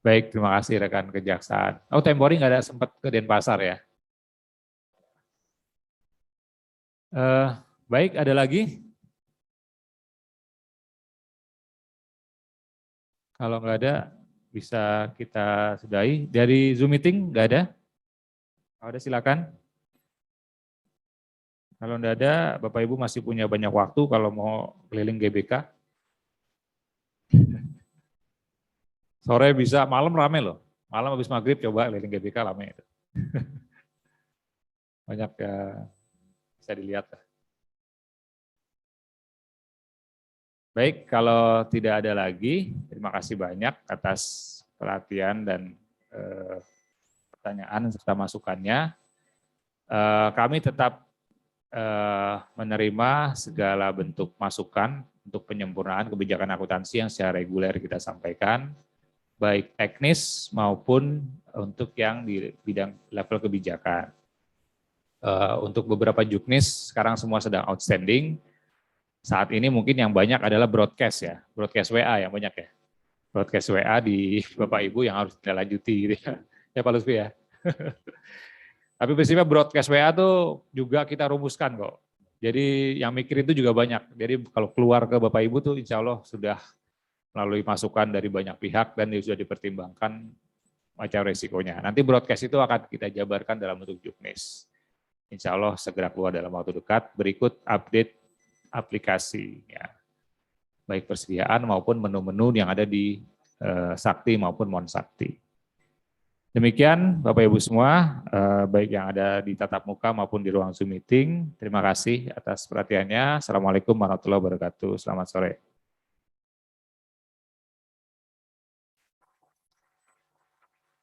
Baik, terima kasih rekan kejaksaan. Oh Tempori nggak ada sempat ke Denpasar ya? Baik, ada lagi? Kalau nggak ada, bisa kita sudahi. Dari Zoom meeting nggak ada? Kalau ada silakan. Kalau nggak ada, Bapak Ibu masih punya banyak waktu kalau mau keliling GBK. Sore bisa, malam rame loh. Malam habis maghrib coba keliling GBK rame itu. Banyak ya, bisa dilihat. Baik, kalau tidak ada lagi, terima kasih banyak atas perhatian dan pertanyaan serta masukannya. Kami tetap menerima segala bentuk masukan untuk penyempurnaan kebijakan akuntansi yang secara reguler kita sampaikan, baik teknis maupun untuk yang di bidang level kebijakan. Untuk beberapa juknis sekarang semua sedang outstanding. Saat ini mungkin yang banyak adalah broadcast ya, broadcast WA yang banyak ya. Broadcast WA di Bapak Ibu yang harus ditindaklanjuti gitu ya. Ya Pak Lutfi ya. Tapi prinsipnya broadcast WA tuh juga kita rumuskan kok. Jadi yang mikir itu juga banyak. Jadi kalau keluar ke Bapak Ibu tuh insya Allah sudah melalui masukan dari banyak pihak dan sudah dipertimbangkan macam resikonya. Nanti broadcast itu akan kita jabarkan dalam bentuk juknis. Insya Allah segera keluar dalam waktu dekat. Berikut update aplikasi, ya. Baik persediaan maupun menu-menu yang ada di Sakti maupun Monsakti. Demikian Bapak Ibu semua, baik yang ada di tatap muka maupun di ruang Zoom meeting. Terima kasih atas perhatiannya. Assalamualaikum warahmatullahi wabarakatuh. Selamat sore.